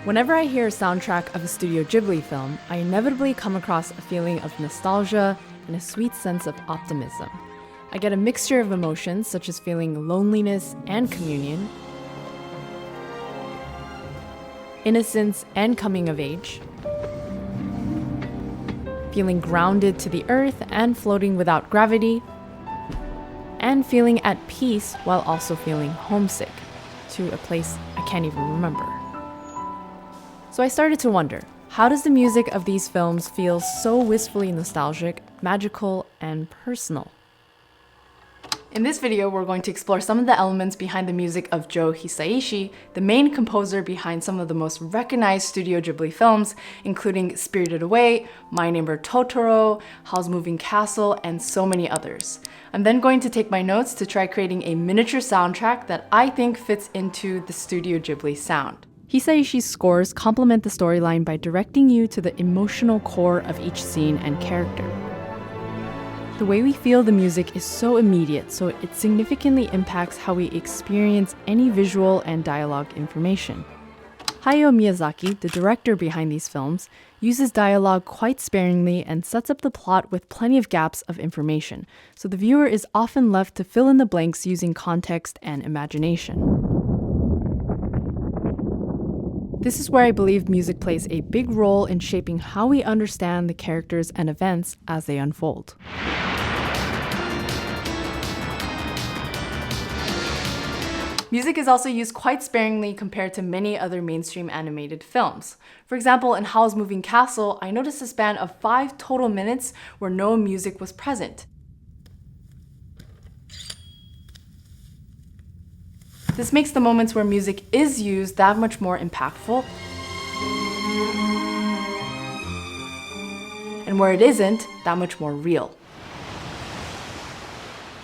Whenever I hear a soundtrack of a Studio Ghibli film, I inevitably come across a feeling of nostalgia and a sweet sense of optimism. I get a mixture of emotions such as feeling loneliness and communion, innocence and coming of age, feeling grounded to the earth and floating without gravity, and feeling at peace while also feeling homesick to a place I can't even remember. So I started to wonder, how does the music of these films feel so wistfully nostalgic, magical, and personal? In this video, we're going to explore some of the elements behind the music of Joe Hisaishi, the main composer behind some of the most recognized Studio Ghibli films, including Spirited Away, My Neighbor Totoro, Howl's Moving Castle, and so many others. I'm then going to take my notes to try creating a miniature soundtrack that I think fits into the Studio Ghibli sound. Hisaishi's scores complement the storyline by directing you to the emotional core of each scene and character. The way we feel the music is so immediate, so it significantly impacts how we experience any visual and dialogue information. Hayao Miyazaki, the director behind these films, uses dialogue quite sparingly and sets up the plot with plenty of gaps of information, so the viewer is often left to fill in the blanks using context and imagination. This is where I believe music plays a big role in shaping how we understand the characters and events as they unfold. Music is also used quite sparingly compared to many other mainstream animated films. For example, in Howl's Moving Castle, I noticed a span of 5 total minutes where no music was present. This makes the moments where music is used that much more impactful, and where it isn't, that much more real.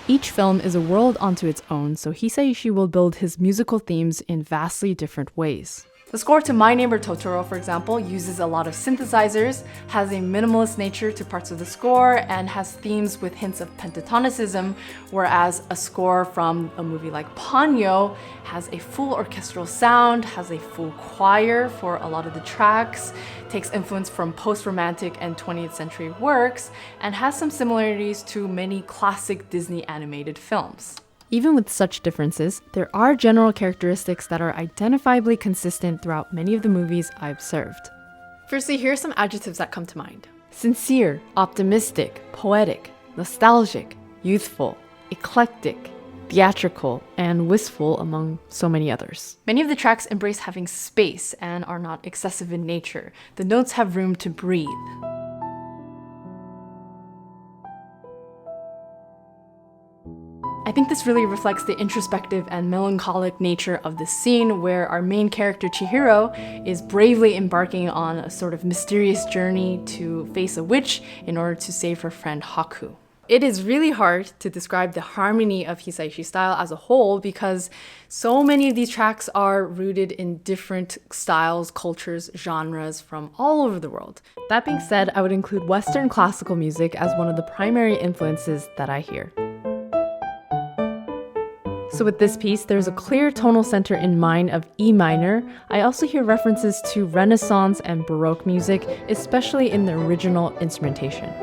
Each film is a world unto its own, so Hisaishi will build his musical themes in vastly different ways. The score to My Neighbor Totoro, for example, uses a lot of synthesizers, has a minimalist nature to parts of the score, and has themes with hints of pentatonicism, whereas a score from a movie like Ponyo has a full orchestral sound, has a full choir for a lot of the tracks, takes influence from post-romantic and 20th century works, and has some similarities to many classic Disney animated films. Even with such differences, there are general characteristics that are identifiably consistent throughout many of the movies I've observed. Firstly, here are some adjectives that come to mind. Sincere, optimistic, poetic, nostalgic, youthful, eclectic, theatrical, and wistful, among so many others. Many of the tracks embrace having space and are not excessive in nature. The notes have room to breathe. I think this really reflects the introspective and melancholic nature of the scene where our main character Chihiro is bravely embarking on a sort of mysterious journey to face a witch in order to save her friend Haku. It is really hard to describe the harmony of Hisaishi's style as a whole because so many of these tracks are rooted in different styles, cultures, genres from all over the world. That being said, I would include Western classical music as one of the primary influences that I hear. So with this piece, there's a clear tonal center in mind of E minor. I also hear references to Renaissance and Baroque music, especially in the original instrumentation.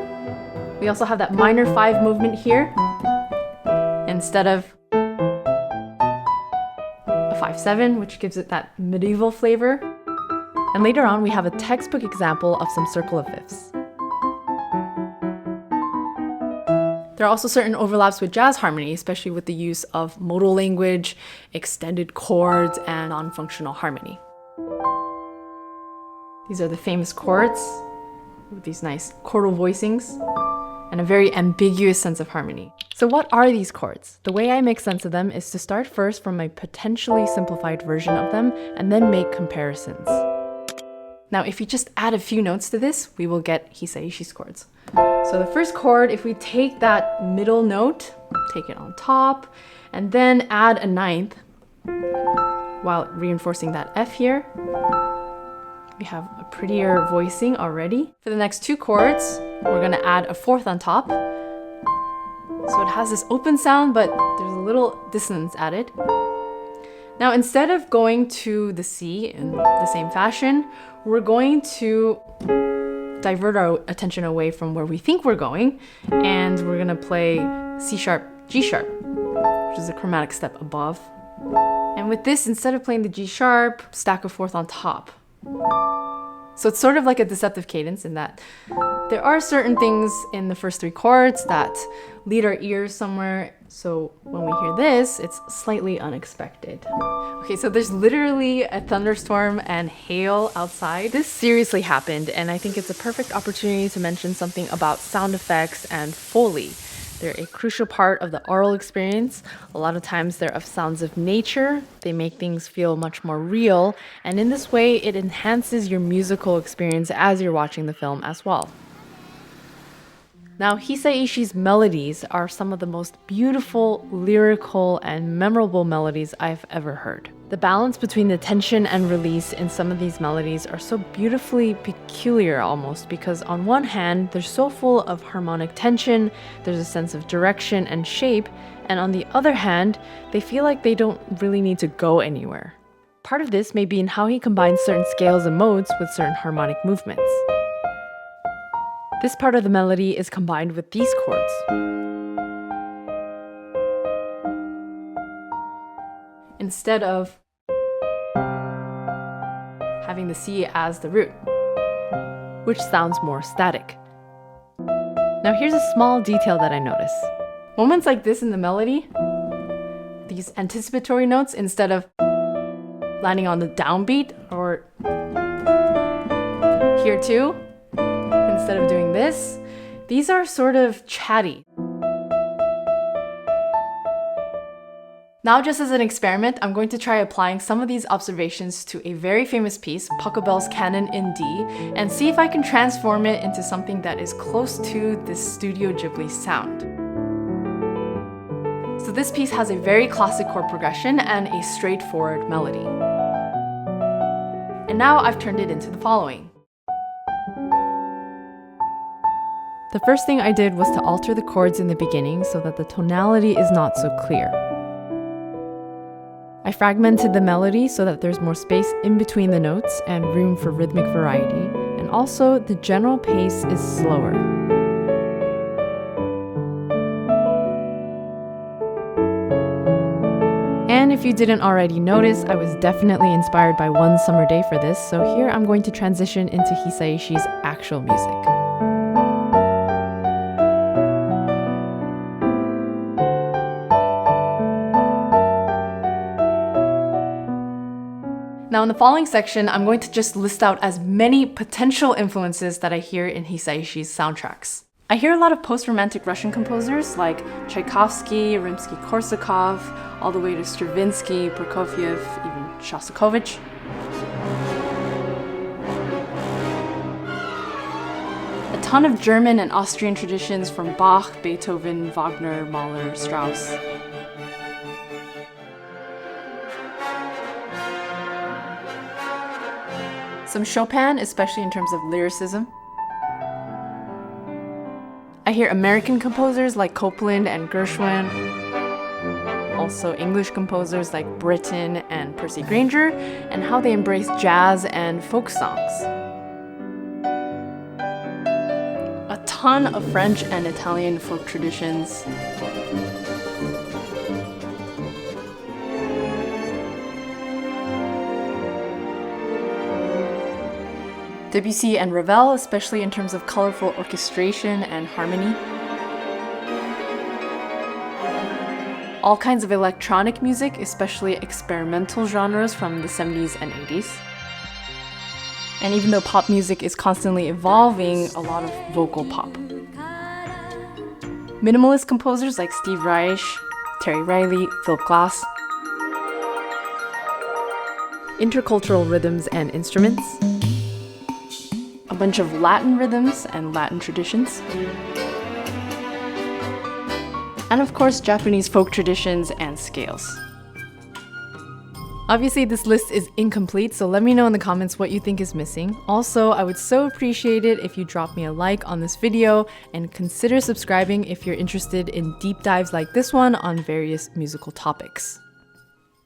We also have that minor 5 movement here, instead of a 5/7, which gives it that medieval flavor. And later on, we have a textbook example of some circle of fifths. There are also certain overlaps with jazz harmony, especially with the use of modal language, extended chords, and non-functional harmony. These are the famous chords with these nice chordal voicings and a very ambiguous sense of harmony. So what are these chords? The way I make sense of them is to start first from a potentially simplified version of them and then make comparisons. Now, if you just add a few notes to this, we will get Hisaishi's chords. So the first chord, if we take that middle note, take it on top, and then add a 9th, while reinforcing that F here, we have a prettier voicing already. For the next 2 chords, we're gonna add a 4th on top. So it has this open sound, but there's a little dissonance added. Now, instead of going to the C in the same fashion, we're going to divert our attention away from where we think we're going, and we're gonna play C sharp, G sharp, which is a chromatic step above. And with this, instead of playing the G sharp, stack a fourth on top. So it's sort of like a deceptive cadence in that there are certain things in the first three chords that lead our ears somewhere. So when we hear this, it's slightly unexpected. Okay, so there's literally a thunderstorm and hail outside. This seriously happened, and I think it's a perfect opportunity to mention something about sound effects and Foley. They're a crucial part of the aural experience. A lot of times they're of sounds of nature. They make things feel much more real, and in this way, it enhances your musical experience as you're watching the film as well. Now, Hisaishi's melodies are some of the most beautiful, lyrical, and memorable melodies I've ever heard. The balance between the tension and release in some of these melodies are so beautifully peculiar almost, because on one hand, they're so full of harmonic tension, there's a sense of direction and shape, and on the other hand, they feel like they don't really need to go anywhere. Part of this may be in how he combines certain scales and modes with certain harmonic movements. This part of the melody is combined with these chords. Instead of having the C as the root, which sounds more static. Now here's a small detail that I notice. Moments like this in the melody, these anticipatory notes, instead of landing on the downbeat or here too, instead of doing this, these are sort of chatty. Now, just as an experiment, I'm going to try applying some of these observations to a very famous piece, Pachelbel's Canon in D, and see if I can transform it into something that is close to this Studio Ghibli sound. So this piece has a very classic chord progression and a straightforward melody. And now I've turned it into the following. The first thing I did was to alter the chords in the beginning so that the tonality is not so clear. I fragmented the melody so that there's more space in between the notes and room for rhythmic variety, and also the general pace is slower. And if you didn't already notice, I was definitely inspired by One Summer Day for this, so here I'm going to transition into Hisaishi's actual music. Now in the following section, I'm going to just list out as many potential influences that I hear in Hisaishi's soundtracks. I hear a lot of post-romantic Russian composers like Tchaikovsky, Rimsky-Korsakov, all the way to Stravinsky, Prokofiev, even Shostakovich. A ton of German and Austrian traditions from Bach, Beethoven, Wagner, Mahler, Strauss. Some Chopin, especially in terms of lyricism. I hear American composers like Copland and Gershwin. Also English composers like Britten and Percy Grainger, and how they embrace jazz and folk songs. A ton of French and Italian folk traditions. Debussy and Ravel, especially in terms of colorful orchestration and harmony. All kinds of electronic music, especially experimental genres from the 70s and 80s. And even though pop music is constantly evolving, a lot of vocal pop. Minimalist composers like Steve Reich, Terry Riley, Philip Glass. Intercultural rhythms and instruments. A bunch of Latin rhythms and Latin traditions. And of course, Japanese folk traditions and scales. Obviously, this list is incomplete, so let me know in the comments what you think is missing. Also, I would so appreciate it if you drop me a like on this video and consider subscribing if you're interested in deep dives like this one on various musical topics.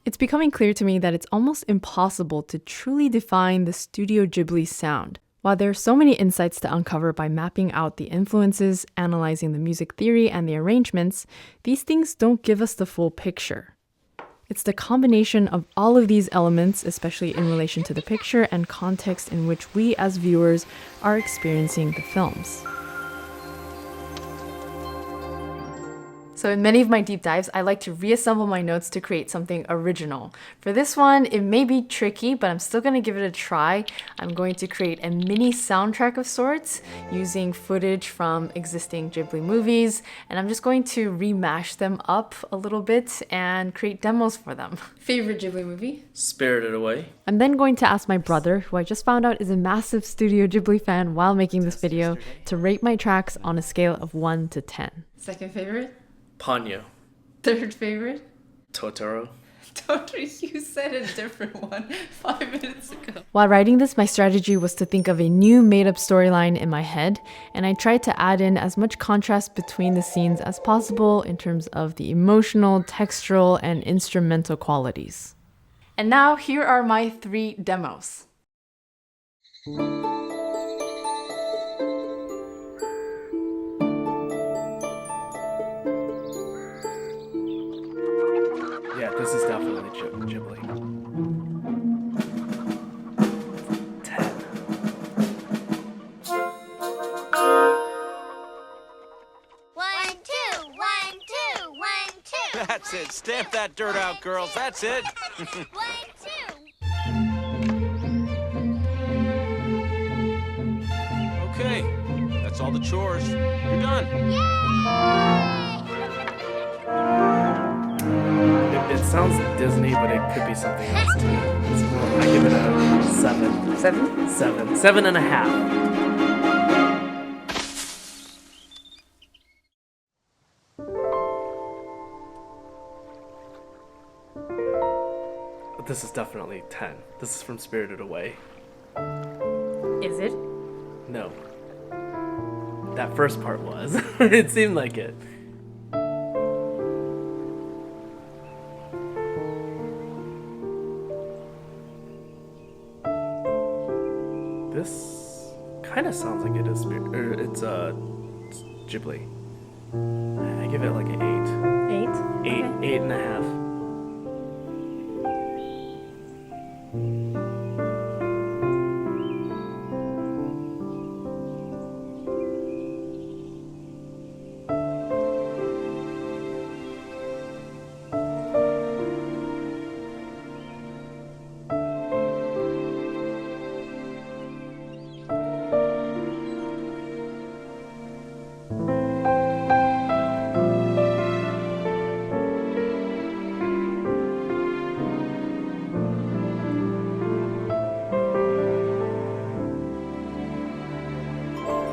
It's becoming clear to me that it's almost impossible to truly define the Studio Ghibli sound. While there are so many insights to uncover by mapping out the influences, analyzing the music theory and the arrangements, these things don't give us the full picture. It's the combination of all of these elements, especially in relation to the picture and context in which we as viewers are experiencing the films. So in many of my deep dives, I like to reassemble my notes to create something original. For this one, it may be tricky, but I'm still going to give it a try. I'm going to create a mini soundtrack of sorts using footage from existing Ghibli movies, and I'm just going to remash them up a little bit and create demos for them. Favorite Ghibli movie? Spirited Away. I'm then going to ask my brother, who I just found out is a massive Studio Ghibli fan while making this video, to rate my tracks on a scale of 1 to 10. Second favorite? Ponyo. Third favorite? Totoro. Totoro, you said a different one 5 minutes ago. While writing this, my strategy was to think of a new made-up storyline in my head, and I tried to add in as much contrast between the scenes as possible in terms of the emotional, textural, and instrumental qualities. And now, here are my 3 demos. Yeah, this is definitely Ghibli. 10. One, two, one, two, one, two. That's it. Stamp that dirt out, girls. That's it. 1, 2. Okay. That's all the chores. You're done. It sounds Disney, but it could be something else too. I give it a 7. 7? 7. 7.5. But this is definitely 10. This is from Spirited Away. Is it? No. That first part was. It seemed like it. This kind of sounds like it is it's Ghibli. I give it like an 8. 8? 8, Okay. 8.5.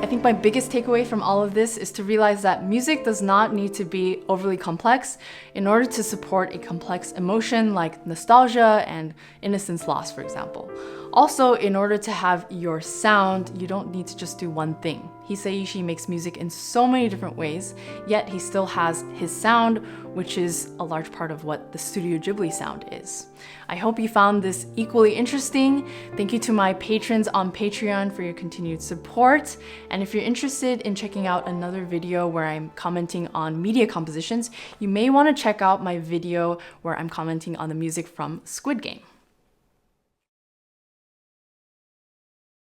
I think my biggest takeaway from all of this is to realize that music does not need to be overly complex in order to support a complex emotion like nostalgia and innocence lost, for example. Also, in order to have your sound, you don't need to just do one thing. Hisaishi makes music in so many different ways, yet he still has his sound, which is a large part of what the Studio Ghibli sound is. I hope you found this equally interesting. Thank you to my patrons on Patreon for your continued support. And if you're interested in checking out another video where I'm commenting on media compositions, you may want to check out my video where I'm commenting on the music from Squid Game.